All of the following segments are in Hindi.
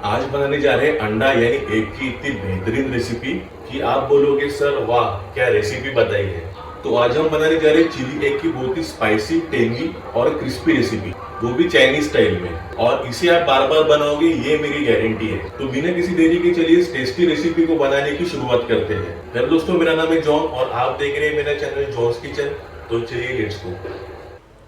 आज बनाने जा रहे हैं अंडा यानी एग की इतनी बेहतरीन रेसिपी कि आप बोलोगे सर वाह क्या रेसिपी बताई है। तो आज हम बनाने जा रहे हैं चिली एग की बहुत ही स्पाइसी, टेंगी और क्रिस्पी रेसिपी, वो भी चाइनीज स्टाइल में। और इसे आप बार बार बनाओगे ये मेरी गारंटी है। तो बिना किसी देरी के चलिए इस टेस्टी रेसिपी को बनाने की शुरुआत करते हैं। हेलो दोस्तों, मेरा नाम है जॉन और आप देख रहे हैं मेरा चैनल जॉन्स किचन। तो चलिए लेट्स गो।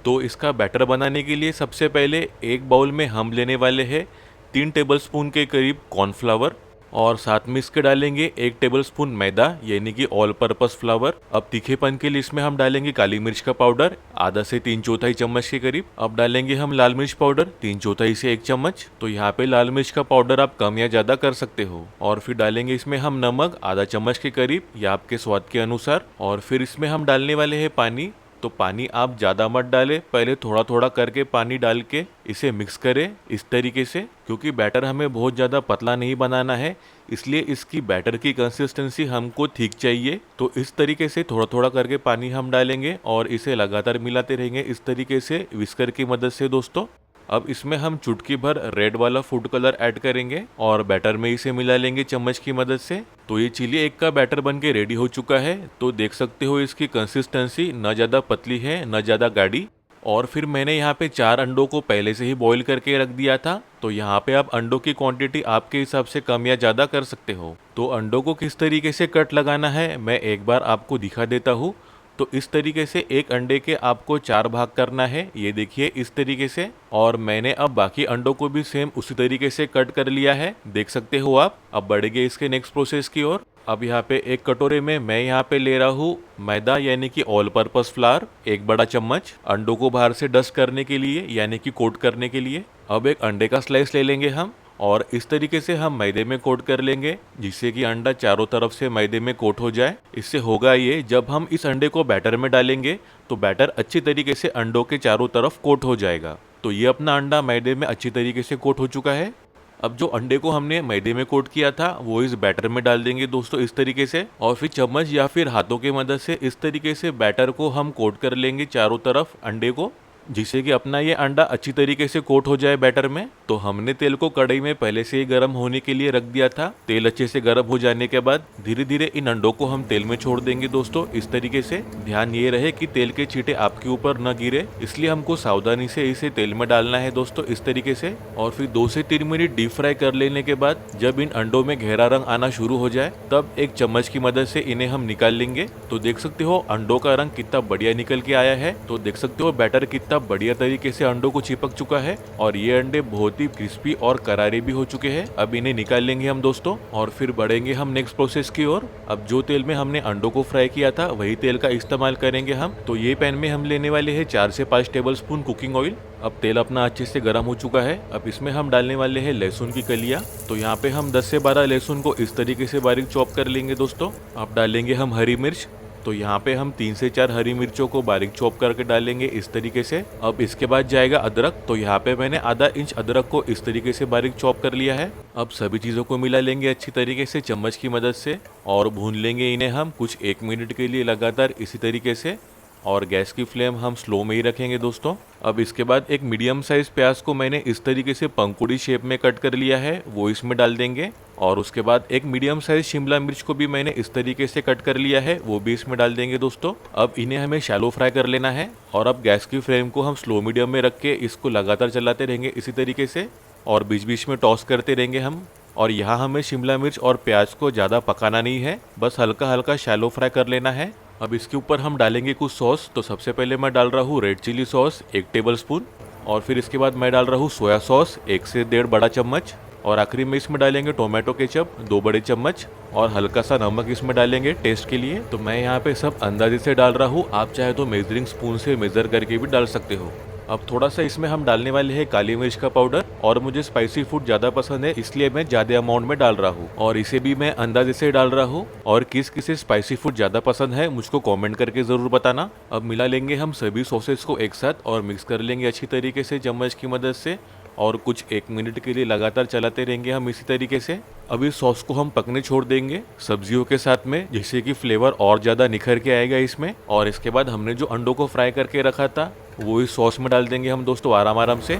तो इसका बैटर बनाने के लिए सबसे पहले एक बाउल में हम लेने वाले हैं 3 टेबलस्पून के करीब कॉर्नफ्लावर और साथ में इसके डालेंगे 1 टेबलस्पून मैदा यानी कि ऑल पर्पस फ्लावर। अब तीखेपन के लिए इसमें हम डालेंगे काली मिर्च का पाउडर आधा से 3/4 चम्मच के करीब। अब डालेंगे हम लाल मिर्च पाउडर 3/4 से 1 चम्मच। तो यहाँ पे लाल मिर्च का पाउडर आप कम या ज्यादा कर सकते हो। और फिर डालेंगे इसमें हम नमक आधा चम्मच के करीब या आपके स्वाद के अनुसार। और फिर इसमें हम डालने वाले हैं पानी। तो पानी आप ज़्यादा मत डालें, पहले थोड़ा थोड़ा करके पानी डाल के इसे मिक्स करें इस तरीके से, क्योंकि बैटर हमें बहुत ज़्यादा पतला नहीं बनाना है, इसलिए इसकी बैटर की कंसिस्टेंसी हमको ठीक चाहिए। तो इस तरीके से थोड़ा थोड़ा करके पानी हम डालेंगे और इसे लगातार मिलाते रहेंगे इस तरीके से विस्कर की मदद से दोस्तों। अब इसमें हम चुटकी भर रेड वाला फूड कलर ऐड करेंगे और बैटर में इसे मिला लेंगे चम्मच की मदद से। तो ये चिली एग का बैटर बन के रेडी हो चुका है। तो देख सकते हो इसकी कंसिस्टेंसी न ज़्यादा पतली है न ज़्यादा गाढ़ी। और फिर मैंने यहाँ पे 4 अंडों को पहले से ही बॉईल करके रख दिया था। तो यहाँ पे आप अंडों की क्वांटिटी आपके हिसाब से कम या ज़्यादा कर सकते हो। तो अंडों को किस तरीके से कट लगाना है मैं एक बार आपको दिखा देता हूँ। तो इस तरीके से एक अंडे के आपको 4 भाग करना है, ये देखिए इस तरीके से। और मैंने अब बाकी अंडों को भी सेम उसी तरीके से कट कर लिया है, देख सकते हो आप। अब बढ़ेंगे इसके नेक्स्ट प्रोसेस की ओर। अब यहाँ पे एक कटोरे में मैं यहाँ पे ले रहा हूँ मैदा यानी कि ऑल पर्पस फ्लावर 1 बड़ा चम्मच, अंडों को बाहर से डस्ट करने के लिए यानी कि कोट करने के लिए। अब एक अंडे का स्लाइस ले लेंगे हम और इस तरीके से हम मैदे में कोट कर लेंगे, जिससे कि अंडा चारों तरफ से मैदे में कोट हो जाए। इससे होगा ये, जब हम इस अंडे को बैटर में डालेंगे तो बैटर अच्छी तरीके से अंडों के चारों तरफ कोट हो जाएगा। तो ये अपना अंडा मैदे में अच्छी तरीके से कोट हो चुका है। अब जो अंडे को हमने मैदे में कोट किया था वो इस बैटर में डाल देंगे दोस्तों इस तरीके से। और फिर चम्मच या फिर हाथों की मदद से इस तरीके से बैटर को हम कोट कर लेंगे चारों तरफ अंडे को, जिससे कि अपना ये अंडा अच्छी तरीके से कोट हो जाए बैटर में। तो हमने तेल को कढ़ाई में पहले से ही गर्म होने के लिए रख दिया था। तेल अच्छे से गर्म हो जाने के बाद धीरे धीरे इन अंडों को हम तेल में छोड़ देंगे दोस्तों इस तरीके से। ध्यान ये रहे कि तेल के छींटे आपके ऊपर न गिरे, इसलिए हमको सावधानी से इसे तेल में डालना है दोस्तों इस तरीके से। और फिर 2 से 3 मिनट डीप फ्राई कर लेने के बाद जब इन अंडों में गहरा रंग आना शुरू हो जाए तब एक चम्मच की मदद से इन्हें हम निकाल लेंगे। तो देख सकते हो अंडों का रंग कितना बढ़िया निकल के आया है। तो देख सकते हो बैटर कितना बढ़िया तरीके से अंडों को चिपक चुका है और ये अंडे बहुत ही क्रिस्पी और करारे भी हो चुके हैं। अब इन्हें निकाल लेंगे हम दोस्तों और फिर बढ़ेंगे हम नेक्स्ट प्रोसेस की ओर। अब जो तेल में हमने अंडों को फ्राई किया था वही तेल का इस्तेमाल करेंगे हम। तो ये पैन में हम लेने वाले हैं 4 से 5 टेबलस्पून कुकिंग ऑयल। अब तेल अपना अच्छे से गर्म हो चुका है। अब इसमें हम डालने वाले हैं लहसुन की कलियां। तो यहाँ पे हम 10 से 12 लहसुन को इस तरीके से बारीक चॉप कर लेंगे दोस्तों। अब डालेंगे हम हरी मिर्च। तो यहाँ पे हम 3 से 4 हरी मिर्चों को बारीक चॉप करके डालेंगे इस तरीके से। अब इसके बाद जाएगा अदरक। तो यहाँ पे मैंने आधा इंच अदरक को इस तरीके से बारीक चॉप कर लिया है। अब सभी चीज़ों को मिला लेंगे अच्छी तरीके से चम्मच की मदद से और भून लेंगे इन्हें हम कुछ 1 मिनट के लिए लगातार इसी तरीके से। और गैस की फ्लेम हम स्लो में ही रखेंगे दोस्तों। अब इसके बाद एक मीडियम साइज प्याज को मैंने इस तरीके से पंखुड़ी शेप में कट कर लिया है, वो इसमें डाल देंगे। और उसके बाद एक मीडियम साइज शिमला मिर्च को भी मैंने इस तरीके से कट कर लिया है, वो भी इसमें डाल देंगे दोस्तों। अब इन्हें हमें शैलो फ्राई कर लेना है और अब गैस की फ्लेम को हम स्लो मीडियम में रख के इसको लगातार चलाते रहेंगे इसी तरीके से और बीच बीच में टॉस करते रहेंगे हम। और यहाँ हमें शिमला मिर्च और प्याज को ज़्यादा पकाना नहीं है, बस हल्का हल्का शैलो फ्राई कर लेना है। अब इसके ऊपर हम डालेंगे कुछ सॉस। तो सबसे पहले मैं डाल रहा हूँ रेड चिली सॉस 1 टेबलस्पून और फिर इसके बाद मैं डाल रहा हूँ सोया सॉस 1 से 1.5 बड़ा चम्मच और आखिरी में इसमें डालेंगे टोमेटो केचप 2 बड़े चम्मच और हल्का सा नमक इसमें डालेंगे टेस्ट के लिए। तो मैं यहाँ पे सब अंदाजे से डाल रहा हूँ, आप चाहे तो मेजरिंग स्पून से मेजर करके भी डाल सकते हो। अब थोड़ा सा इसमें हम डालने वाले हैं काली मिर्च का पाउडर और मुझे स्पाइसी फूड ज़्यादा पसंद है, इसलिए मैं ज़्यादा अमाउंट में डाल रहा हूँ और इसे भी मैं अंदाजे से डाल रहा हूँ। और किस किसे स्पाइसी फूड ज़्यादा पसंद है मुझको कमेंट करके ज़रूर बताना। अब मिला लेंगे हम सभी सॉसेस को एक साथ और मिक्स कर लेंगे अच्छी तरीके से चम्मच की मदद से और कुछ 1 मिनट के लिए लगातार चलाते रहेंगे हम इसी तरीके से। अब इस सॉस को हम पकने छोड़ देंगे सब्जियों के साथ में, जिससे कि फ्लेवर और ज़्यादा निखर के आएगा इसमें। और इसके बाद हमने जो अंडों को फ्राई करके रखा था वो इस सॉस में डाल देंगे हम दोस्तों आराम आराम से।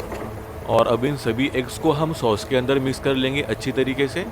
और अब इन सभी एग्स को हम सॉस के अंदर मिक्स कर लेंगे अच्छी तरीके से।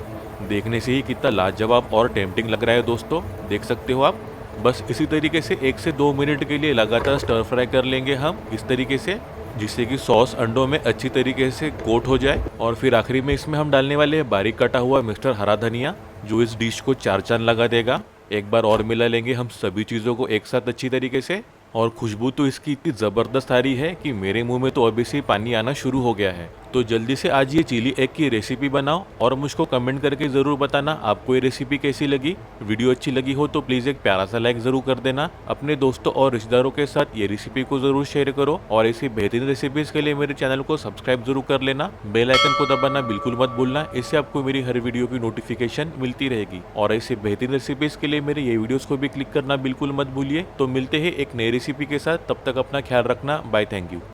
देखने से ही कितना लाजवाब और टेम्पटिंग लग रहा है दोस्तों, देख सकते हो आप। बस इसी तरीके से 1 से 2 मिनट के लिए लगातार स्टर फ्राई कर लेंगे हम इस तरीके से, जिससे कि सॉस अंडों में अच्छी तरीके से कोट हो जाए। और फिर आखिरी में इसमें हम डालने वाले हैं बारीक कटा हुआ मिक्सर हरा धनिया, जो इस डिश को 4 चांद लगा देगा। एक बार और मिला लेंगे हम सभी चीज़ों को एक साथ अच्छी तरीके से। और खुशबू तो इसकी इतनी ज़बरदस्त आ रही है कि मेरे मुंह में तो अभी से ही पानी आना शुरू हो गया है। तो जल्दी से आज ये चिली एग की रेसिपी बनाओ और मुझको कमेंट करके ज़रूर बताना आपको ये रेसिपी कैसी लगी। वीडियो अच्छी लगी हो तो प्लीज़ एक प्यारा सा लाइक ज़रूर कर देना। अपने दोस्तों और रिश्तेदारों के साथ ये रेसिपी को ज़रूर शेयर करो और ऐसी बेहतरीन रेसिपीज़ के लिए मेरे चैनल को सब्सक्राइब जरूर कर लेना। बेल आइकन को दबाना बिल्कुल मत भूलना, इससे आपको मेरी हर वीडियो की नोटिफिकेशन मिलती रहेगी। और ऐसे बेहतरीन रेसिपीज़ के लिए मेरे ये वीडियोज़ को भी क्लिक करना बिल्कुल मत भूलिए। तो मिलते हैं एक नई रेसिपी के साथ, तब तक अपना ख्याल रखना। Bye, thank you.